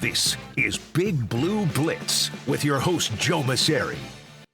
This is Big Blue Blitz with your host, Joe Masseri.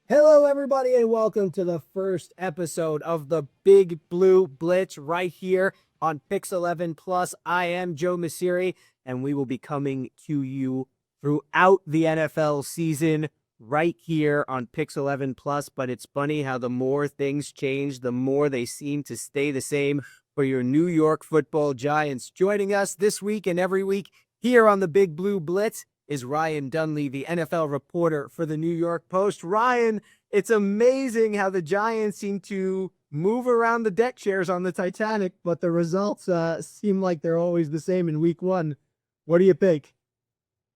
Hello, everybody, and welcome to the first episode of the Big Blue Blitz right here on Pix 11 Plus. I am Joe Masseri, and we will be coming to you throughout the NFL season right here on Pix 11 Plus. But it's funny how the more things change, the more they seem to stay the same for your New York Football Giants. Joining us this week and every week here on the Big Blue Blitz is Ryan Dunley, the NFL reporter for the New York Post. Ryan, it's amazing how the Giants seem to move around the deck chairs on the Titanic, but the results seem like they're always the same in week one. What do you think?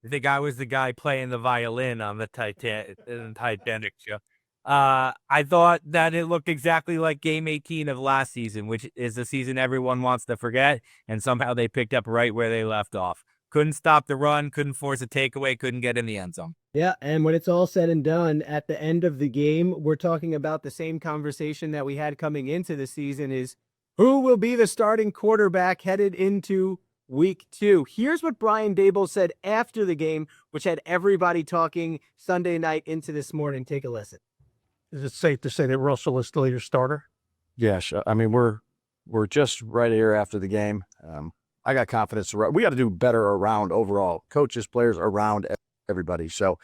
I think I was the guy playing the violin on the Titanic show. I thought that it looked exactly like Game 18 of last season, which is the season everyone wants to forget, and somehow they picked up right where they left off. Couldn't stop the run, couldn't force a takeaway, couldn't get in the end zone. Yeah, and when it's all said and done, at the end of the game, we're talking about the same conversation that we had coming into the season is who will be the starting quarterback headed into week 2. Here's what Brian Daboll said after the game, which had everybody talking Sunday night into this morning. Take a listen. Is it safe to say that Russell is still your starter? Yes. I mean, we're just right here after the game. I got confidence. We got to do better around overall coaches, players, around everybody. So,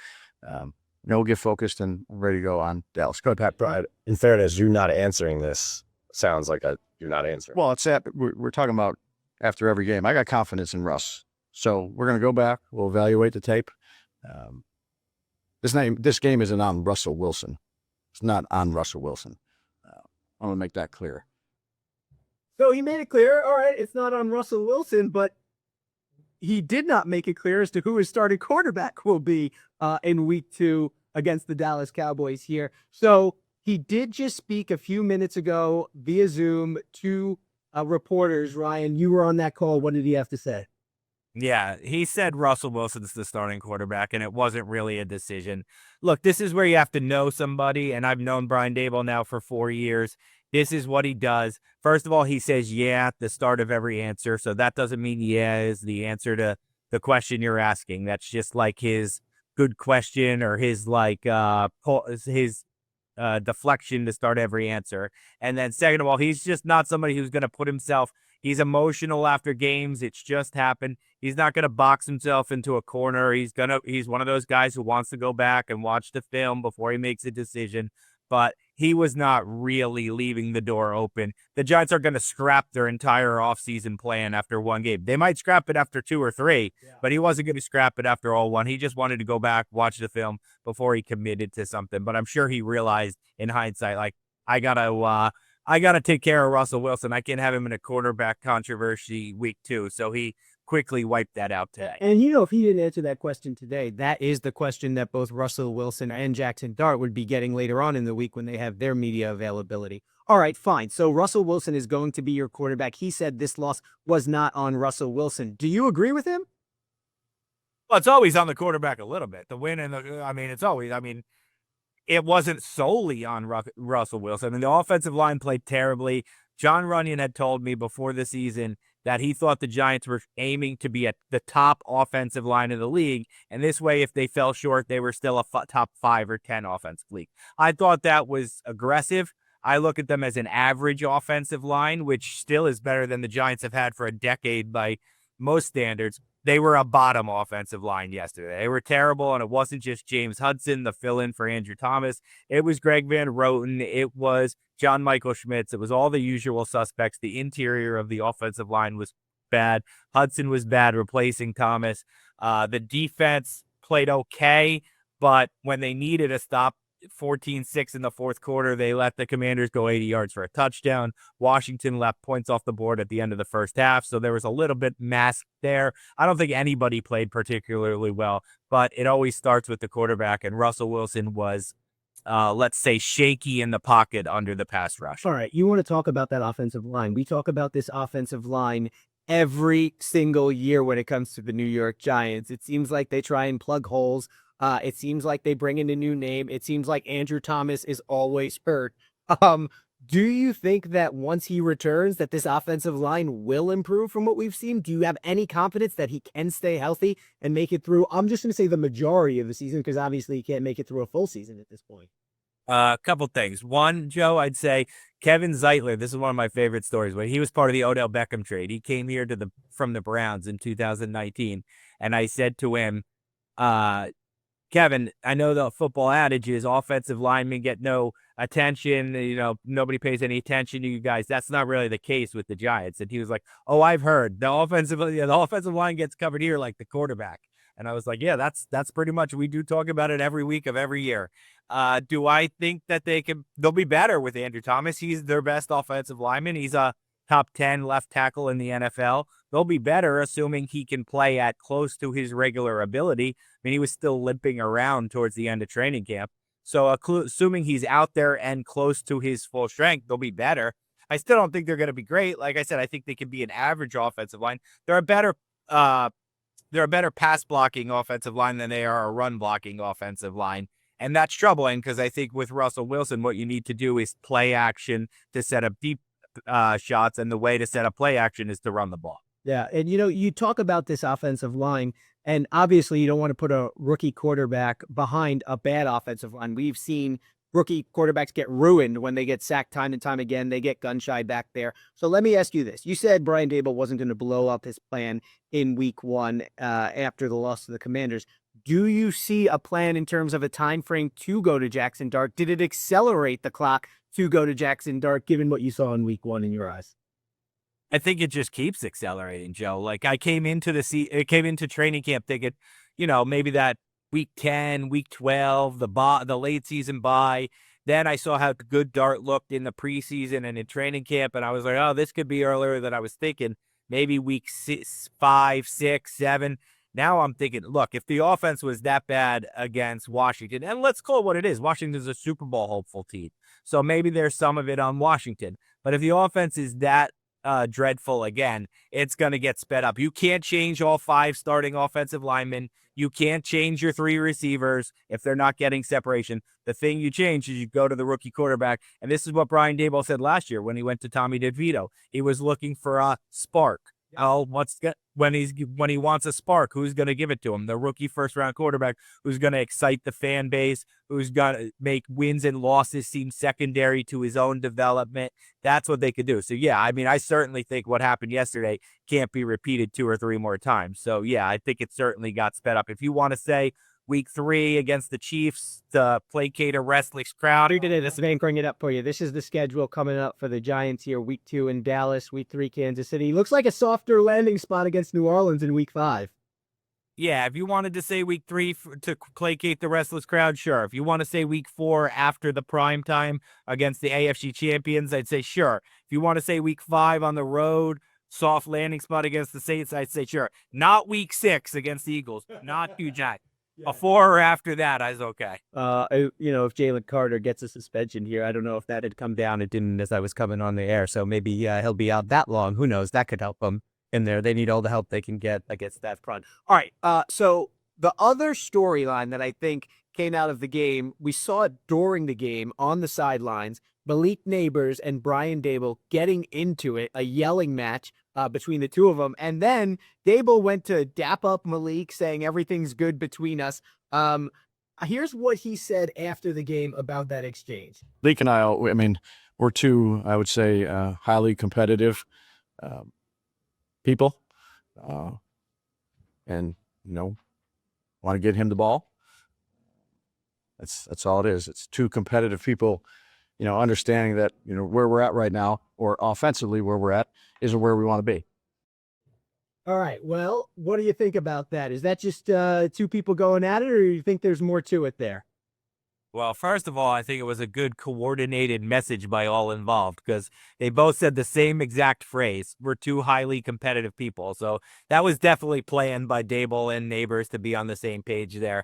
we'll get focused and ready to go on Dallas. Go ahead, Pat. In fairness, you not answering this sounds like you're not answering. Well, we're talking about after every game. I got confidence in Russ. So we're going to go back. We'll evaluate the tape. This game isn't on Russell Wilson. It's not on Russell Wilson. I want to make that clear. So he made it clear, all right, it's not on Russell Wilson, but he did not make it clear as to who his starting quarterback will be in week 2 against the Dallas Cowboys here. So he did just speak a few minutes ago via Zoom to reporters. Ryan, you were on that call. What did he have to say? Yeah, he said Russell Wilson's the starting quarterback, and it wasn't really a decision. Look, this is where you have to know somebody, and I've known Brian Daboll now for 4 years. This is what he does. First of all, he says, yeah, at the start of every answer. So that doesn't mean yeah is the answer to the question you're asking. That's just like his good question or his deflection to start every answer. And then second of all, he's just not somebody who's going to put himself, he's emotional after games. It's just happened. He's not going to box himself into a corner. He's one of those guys who wants to go back and watch the film before he makes a decision. But he was not really leaving the door open. The Giants are going to scrap their entire offseason plan after one game. They might scrap it after 2 or 3, but he wasn't going to scrap it after all one. He just wanted to go back, watch the film before he committed to something. But I'm sure he realized in hindsight, like, I gotta take care of Russell Wilson. I can't have him in a quarterback controversy week 2. So he quickly wiped that out today. And if he didn't answer that question today, that is the question that both Russell Wilson and Jackson Dart would be getting later on in the week when they have their media availability. All right, fine. So Russell Wilson is going to be your quarterback. He said this loss was not on Russell Wilson. Do you agree with him? Well, it's always on the quarterback a little bit. The win and it wasn't solely on Russell Wilson. I mean, the offensive line played terribly. John Runyon had told me before the season that he thought the Giants were aiming to be at the top offensive line of the league. And this way, if they fell short, they were still a top 5 or 10 offensive league. I thought that was aggressive. I look at them as an average offensive line, which still is better than the Giants have had for a decade by most standards. They were a bottom offensive line yesterday. They were terrible, and it wasn't just James Hudson, the fill-in for Andrew Thomas. It was Greg Van Roten. It was John Michael Schmitz. It was all the usual suspects. The interior of the offensive line was bad. Hudson was bad replacing Thomas. The defense played okay, but when they needed a stop, 14-6 in the fourth quarter, they let the Commanders go 80 yards for a touchdown. Washington left points off the board at the end of the first half, so there was a little bit masked there. I don't think anybody played particularly well, but it always starts with the quarterback, and Russell Wilson was, let's say, shaky in the pocket under the pass rush. All right, you want to talk about that offensive line. We talk about this offensive line every single year when it comes to the New York Giants. It seems like they try and plug holes. It seems like they bring in a new name. It seems like Andrew Thomas is always hurt. Do you think that once he returns that this offensive line will improve from what we've seen? Do you have any confidence that he can stay healthy and make it through? I'm just going to say the majority of the season because obviously he can't make it through a full season at this point. A couple things. One, Joe, I'd say Kevin Zeitler. This is one of my favorite stories. When he was part of the Odell Beckham trade, he came here from the Browns in 2019, and I said to him, Kevin, I know the football adage is offensive linemen get no attention. Nobody pays any attention to you guys. That's not really the case with the Giants. And he was like, "Oh, I've heard the offensive line gets covered here like the quarterback." And I was like, "Yeah, that's pretty much. We do talk about it every week of every year." Do I think that they'll be better with Andrew Thomas? He's their best offensive lineman. He's a top 10 left tackle in the NFL. They'll be better assuming he can play at close to his regular ability. I mean, he was still limping around towards the end of training camp. So assuming he's out there and close to his full strength, they'll be better. I still don't think they're going to be great. Like I said, I think they can be an average offensive line. They're a better pass blocking offensive line than they are a run blocking offensive line. And that's troubling because I think with Russell Wilson, what you need to do is play action to set up deep shots. And the way to set up play action is to run the ball. Yeah. And, you talk about this offensive line, and obviously you don't want to put a rookie quarterback behind a bad offensive line. We've seen rookie quarterbacks get ruined when they get sacked time and time again. They get gun shy back there. So let me ask you this. You said Brian Daboll wasn't going to blow up his plan in week 1 after the loss to the Commanders. Do you see a plan in terms of a time frame to go to Jackson Dart? Did it accelerate the clock to go to Jackson Dart, given what you saw in week 1 in your eyes? I think it just keeps accelerating, Joe. Like I came into training camp thinking, maybe that week 10, week 12, the late season bye. Then I saw how good Dart looked in the preseason and in training camp, and I was like, oh, this could be earlier than I was thinking. Maybe week 5, 6, 7. Now I'm thinking, look, if the offense was that bad against Washington, and let's call it what it is, Washington's a Super Bowl hopeful team. So maybe there's some of it on Washington. But if the offense is that dreadful again, it's going to get sped up. You can't change all 5 starting offensive linemen. You can't change your 3 receivers if they're not getting separation. The thing you change is you go to the rookie quarterback. And this is what Brian Daboll said last year when he went to Tommy DeVito. He was looking for a spark. Oh, when he wants a spark, who's going to give it to him? The rookie first-round quarterback who's going to excite the fan base, who's going to make wins and losses seem secondary to his own development. That's what they could do. So, yeah, I mean, I certainly think what happened yesterday can't be repeated 2 or 3 more times. So, yeah, I think it certainly got sped up. If you want to say week 3 against the Chiefs to placate a restless crowd. Let's bring it up for you. This is the schedule coming up for the Giants here. Week 2 in Dallas, week 3 Kansas City. Looks like a softer landing spot against New Orleans in week 5. Yeah, if you wanted to say week 3 to placate the restless crowd, sure. If you want to say week 4 after the prime time against the AFC champions, I'd say sure. If you want to say week 5 on the road, soft landing spot against the Saints, I'd say sure. Not week 6 against the Eagles. Not too jacked. Before or after that, I was okay. If Jalen Carter gets a suspension here, I don't know if that had come down. It didn't as I was coming on the air. So maybe he'll be out that long. Who knows? That could help them in there. They need all the help they can get against that front. All right. So the other storyline that I think came out of the game, we saw it during the game on the sidelines. Malik Neighbors and Brian Daboll getting into it, a yelling match between the two of them. And then Daboll went to dap up Malik, saying everything's good between us. Here's what he said after the game about that exchange. Malik and I mean, we're 2, I would say, highly competitive people. And, want to get him the ball. That's all it is. It's 2 competitive people, understanding that, where we're at right now, or offensively where we're at, is where we want to be. All right. Well, what do you think about that? Is that just 2 people going at it, or do you think there's more to it there? Well, first of all, I think it was a good coordinated message by all involved because they both said the same exact phrase. We're 2 highly competitive people. So that was definitely planned by Daboll and Neighbors to be on the same page there.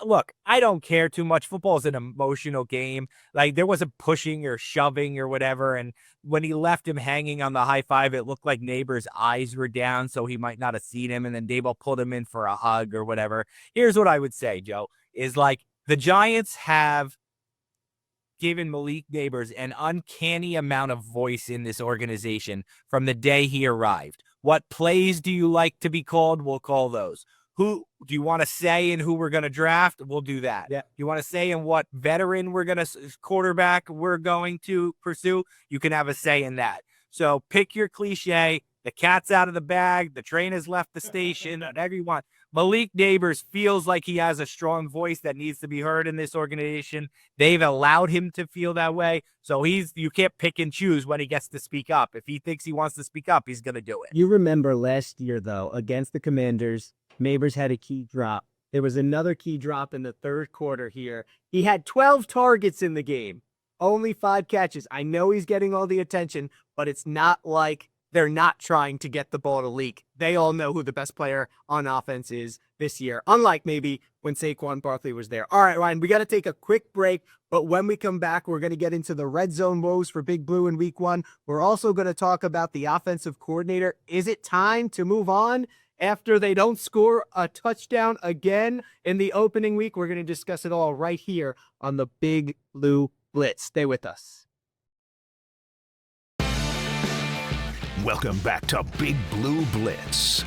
Look, I don't care too much. Football is an emotional game. Like, there wasn't pushing or shoving or whatever. And when he left him hanging on the high five, it looked like Neighbors' eyes were down, so he might not have seen him. And then Daboll pulled him in for a hug or whatever. Here's what I would say, Joe, is like the Giants have given Malik Neighbors an uncanny amount of voice in this organization from the day he arrived. What plays do you like to be called? We'll call those. Who do you want to say in who we're going to draft? We'll do that. Yeah. You want to say in what veteran quarterback we're going to pursue? You can have a say in that. So pick your cliche. The cat's out of the bag. The train has left the station. Whatever you want. Malik Neighbors feels like he has a strong voice that needs to be heard in this organization. They've allowed him to feel that way. So you can't pick and choose when he gets to speak up. If he thinks he wants to speak up, he's going to do it. You remember last year, though, against the Commanders, Neighbors had a key drop. There was another key drop in the third quarter here. He had 12 targets in the game, only 5 catches. I know he's getting all the attention, but it's not like they're not trying to get the ball to leak. They all know who the best player on offense is this year, unlike maybe when Saquon Barkley was there. All right, Ryan, we got to take a quick break, but when we come back, we're going to get into the red zone woes for Big Blue in week 1. We're also going to talk about the offensive coordinator. Is it time to move on after they don't score a touchdown again in the opening week? We're going to discuss it all right here on the Big Blue Blitz. Stay with us. Welcome back to Big Blue Blitz.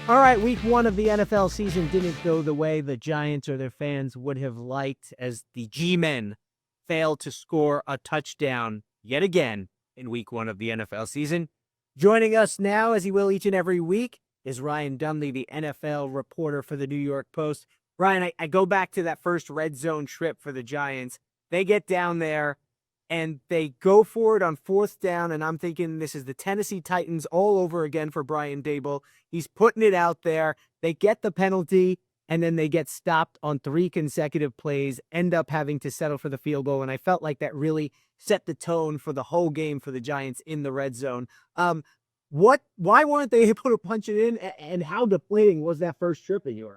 All right, week 1 of the NFL season didn't go the way the Giants or their fans would have liked, as the G-Men failed to score a touchdown yet again in week 1 of the NFL season. Joining us now, as he will each and every week, is Ryan Dumley, the NFL reporter for the New York Post. Ryan, I go back to that first red zone trip for the Giants. They get down there, and they go for it on 4th down, and I'm thinking this is the Tennessee Titans all over again for Brian Daboll. He's putting it out there. They get the penalty, and then they get stopped on 3 consecutive plays, end up having to settle for the field goal, and I felt like that really set the tone for the whole game for the Giants in the red zone. Why weren't they able to punch it in, and how deflating was that first trip in your eyes?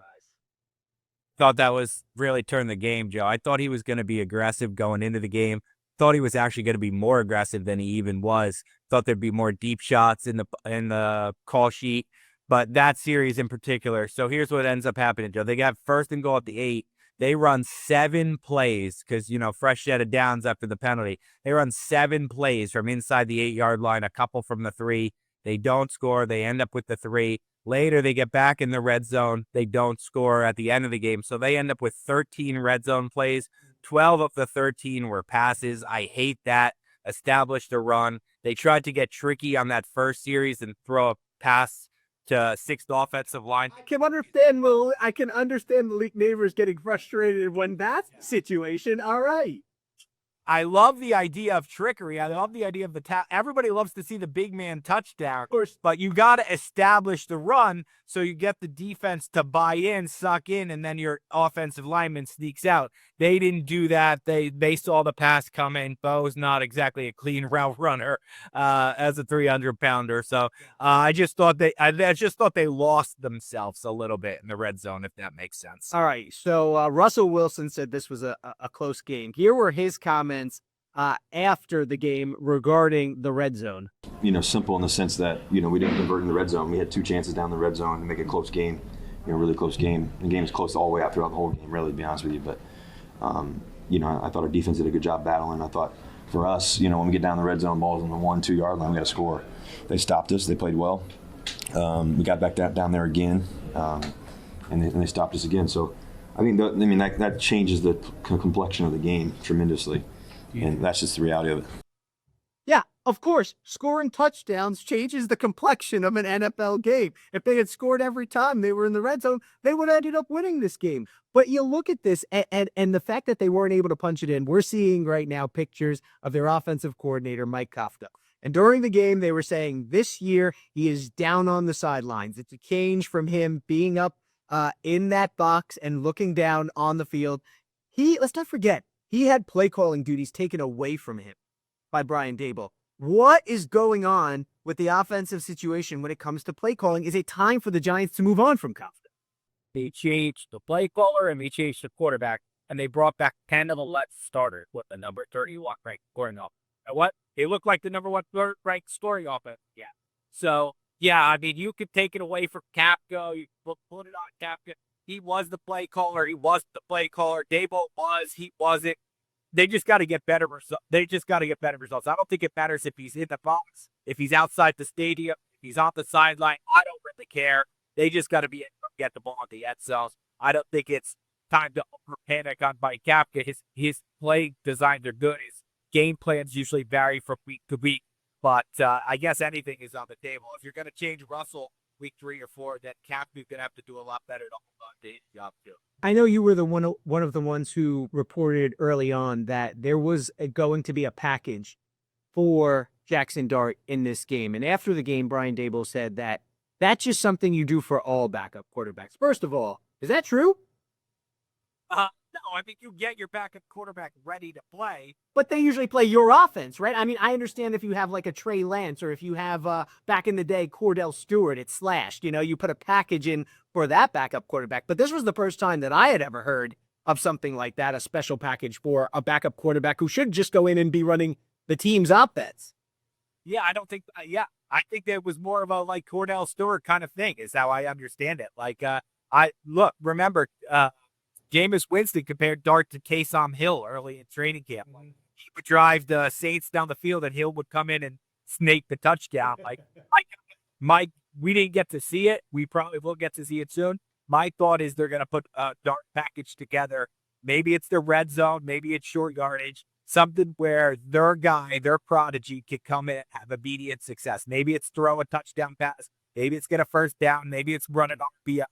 Thought that was really turned the game, Joe. I thought he was going to be aggressive going into the game. Thought he was actually going to be more aggressive than he even was. Thought there'd be more deep shots in the call sheet, but that series in particular. So here's what ends up happening, Joe. They got 1st and goal at the 8. They run 7 plays because, fresh set of downs after the penalty. They run 7 plays from inside the 8-yard line, a couple from the 3. They don't score. They end up with the 3. Later, they get back in the red zone. They don't score at the end of the game. So they end up with 13 red zone plays. 12 of the 13 were passes. I hate that. Established a run. They tried to get tricky on that first series and throw a pass to 6th offensive line. I can understand Malik Neighbors getting frustrated when that situation. All right. I love the idea of trickery. I love the idea of everybody loves to see the big man touchdown. Of course, but you got to establish the run so you get the defense to buy in, suck in, and then your offensive lineman sneaks out. They didn't do that. They saw the pass coming. Bo's not exactly a clean route runner as a 300-pounder. So I just thought they lost themselves a little bit in the red zone, if that makes sense. All right. So Russell Wilson said this was a close game. Here were his comments after the game regarding the red zone. Simple in the sense that, we didn't convert in the red zone. We had 2 chances down the red zone to make it a close game, really close game. The game is close all the way out throughout the whole game, really, to be honest with you. But, I thought our defense did a good job battling. I thought for us, when we get down the red zone, balls on the 1-2 yard line, we got to score. They stopped us. They played well. We got back down there again, and they stopped us again. So, that changes the complexion of the game tremendously, and that's just the reality of it. Yeah, of course, scoring touchdowns changes the complexion of an NFL game. If they had scored every time they were in the red zone, they would have ended up winning this game. But you look at this, and the fact that they weren't able to punch it in, we're seeing right now pictures of their offensive coordinator, Mike Kafka. And during the game, they were saying this year he is down on the sidelines. It's a change from him being up in that box and looking down on the field. Let's not forget, he had play calling duties taken away from him by Brian Daboll. What is going on with the offensive situation when it comes to play calling? Is it time for the Giants to move on from Kafka? They changed the play caller and they changed the quarterback, and they brought back 10 of the left starters with the number 31 ranked scoring offense. And what? They look like the number 1 ranked scoring offense. Yeah. So, yeah, you could take it away from Kafka. You put it on Kafka. He was the play caller. He wasn't the play caller. Daboll was. He wasn't. they just got to get better results. They just got to get better results. I don't think it matters if he's in the box, if he's outside the stadium, if he's on the sideline. I don't really care. They just got to get the ball in the end zones. I don't think it's time to panic on Mike Kapka. His play designs are good. His game plans usually vary from week to week, but I guess anything is on the table. If you're going to change Russell week 3 or 4, then Kapka's going to have to do a lot better to hold on to his job too. I know you were the one of the ones who reported early on that there was going to be a package for Jackson Dart in this game. And after the game, Brian Daboll said that that's just something you do for all backup quarterbacks. First of all, is that true? No, I think you get your backup quarterback ready to play. But they usually play your offense, right? I mean, I understand if you have like a Trey Lance or if you have back in the day Cordell Stewart, it's slashed. You put a package in for that backup quarterback. But this was the first time that I had ever heard of something like that, a special package for a backup quarterback who should just go in and be running the team's offense. Yeah, I don't think. I think that was more of a like Cordell Stewart kind of thing. Is how I understand it. Like, remember, Jameis Winston compared Dart to Taysom Hill early in training camp. He would drive the Saints down the field, and Hill would come in and snake the touchdown. Mike, we didn't get to see it. We probably will get to see it soon. My thought is they're going to put a Dart package together. Maybe it's the red zone. Maybe it's short yardage. Something where their guy, their prodigy, could come in and have immediate success. Maybe it's throw a touchdown pass. Maybe it's get a first down. Maybe it's run an RPO.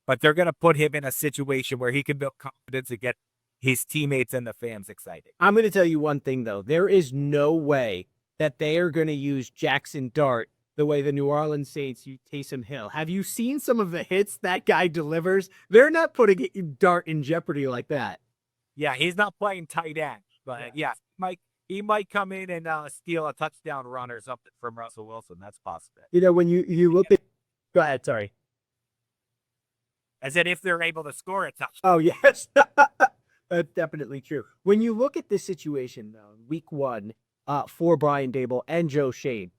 But they're going to put him in a situation where he can build confidence and get his teammates and the fans excited. I'm going to tell you one thing, though. There is no way that they are going to use Jackson Dart the way the New Orleans Saints use Taysom Hill. Have you seen some of the hits that guy delivers? They're not putting Dart in jeopardy like that. Yeah, he's not playing tight end. But, yeah he might come in and steal a touchdown run or something from Russell Wilson. That's possible. When you look at – go ahead, sorry. I said if they're able to score a touchdown. Oh, yes. That's definitely true. When you look at this situation, though, week 1 for Brian Daboll and Joe Schoen,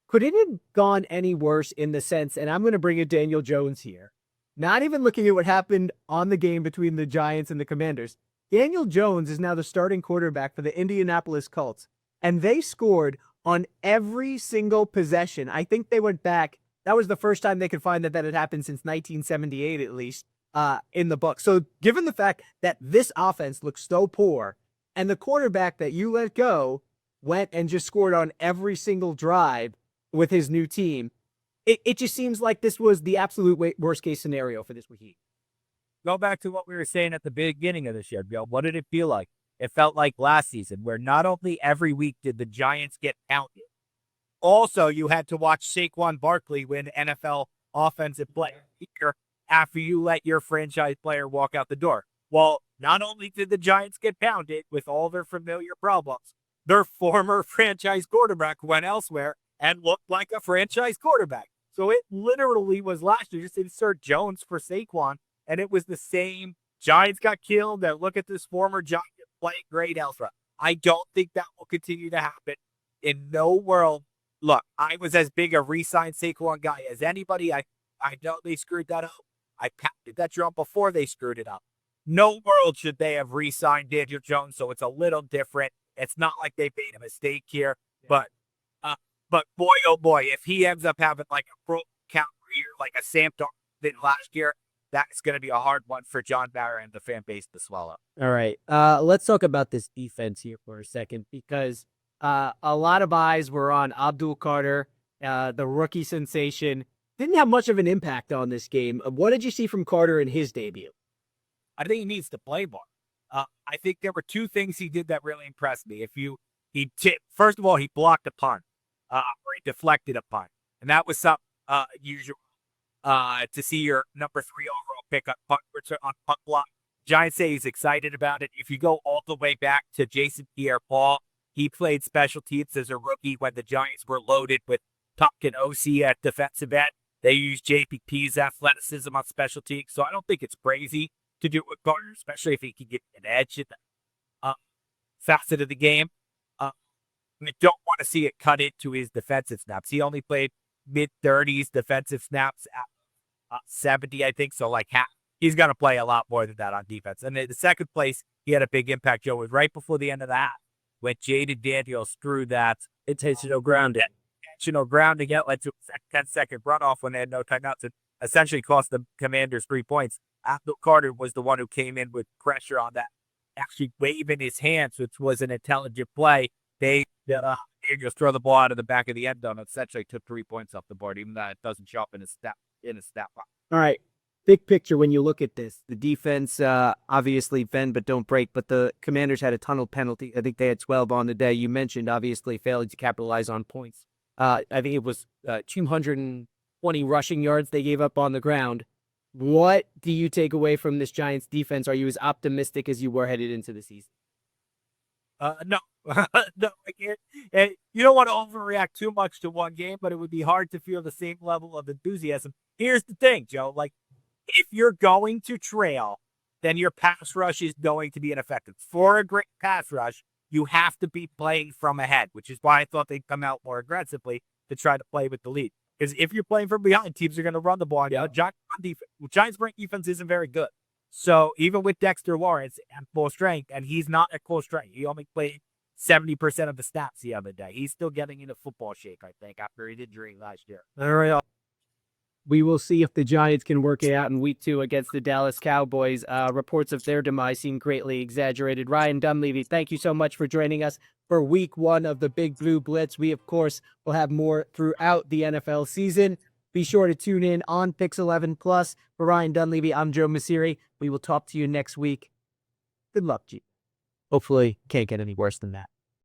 could it have gone any worse in the sense, and I'm going to bring in Daniel Jones here, not even looking at what happened on the game between the Giants and the Commanders. Daniel Jones is now the starting quarterback for the Indianapolis Colts, and they scored on every single possession. I think they went back. That was the first time they could find that had happened since 1978, at least, in the book. So given the fact that this offense looks so poor and the quarterback that you let go went and just scored on every single drive with his new team, it just seems like this was the absolute worst case scenario for this week. Go back to what we were saying at the beginning of this year, Bill. What did it feel like? It felt like last season, where not only every week did the Giants get pounded, also you had to watch Saquon Barkley win NFL Offensive Player here after you let your franchise player walk out the door. Well, not only did the Giants get pounded with all their familiar problems, their former franchise quarterback went elsewhere and looked like a franchise quarterback. So it literally was last year. Just insert Jones for Saquon. And it was the same. Giants got killed. And look at this former Giant playing great elsewhere. I don't think that will continue to happen. In no world. Look, I was as big a re-sign Saquon guy as anybody. I know they screwed that up. I pounded that drum before they screwed it up. No world should they have re-signed Daniel Jones, so it's a little different. It's not like they made a mistake here. But boy, oh boy, if he ends up having like a pro count year, like a Sam Darnold did last year, that's going to be a hard one for John Barrow and the fan base to swallow. All right. Let's talk about this defense here for a second, because a lot of eyes were on Abdul Carter, the rookie sensation. Didn't have much of an impact on this game. What did you see from Carter in his debut? I think he needs to play more. I think there were two things he did that really impressed me. First of all, he blocked a punt, or he deflected a punt. And that was something usual. To see your number 3 overall pick on punt block. Giants say he's excited about it. If you go all the way back to Jason Pierre-Paul, he played special teams as a rookie when the Giants were loaded with Tuck and OC at defensive end. They used JPP's athleticism on special teams, so I don't think it's crazy to do it with Carter, especially if he can get an edge in the facet of the game. I don't want to see it cut into his defensive snaps. He only played mid-30s defensive snaps at 70, I think. So like half, he's going to play a lot more than that on defense. And the second place he had a big impact, Joe. It was right before the end of the half when Jaden Daniels threw that Intentional grounding. grounding out led to a 10-second runoff when they had no timeouts. It essentially cost the Commanders 3 points. Abdul Carter was the one who came in with pressure on that, actually waving his hands, which was an intelligent play. They just throw the ball out of the back of the end zone. Essentially took 3 points off the board, even though it doesn't show up in a stat box. All right. Big picture, when you look at this, the defense, obviously bend but don't break, but the Commanders had a ton of penalty. I think they had 12 on the day. You mentioned, obviously, failing to capitalize on points. I think it was 220 rushing yards they gave up on the ground. What do you take away from this Giants defense? Are you as optimistic as you were headed into the season? No, no, I can't. You don't want to overreact too much to one game, but it would be hard to feel the same level of enthusiasm. Here's the thing, Joe. Like, if you're going to trail, then your pass rush is going to be ineffective. For a great pass rush, you have to be playing from ahead, which is why I thought they'd come out more aggressively to try to play with the lead. Because if you're playing from behind, teams are going to run the ball. Yeah. Giants' rank defense isn't very good. So even with Dexter Lawrence at full strength, and he's not at full strength, he only played 70% of the snaps the other day. He's still getting into football shape, I think, after his injury last year. All right. We will see if the Giants can work it out in week 2 against the Dallas Cowboys. Reports of their demise seem greatly exaggerated. Ryan Dunleavy, thank you so much for joining us for week 1 of the Big Blue Blitz. We, of course, will have more throughout the NFL season. Be sure to tune in on Pix 11 Plus. For Ryan Dunleavy, I'm Joe Masiri. We will talk to you next week. Good luck, G. Hopefully, can't get any worse than that.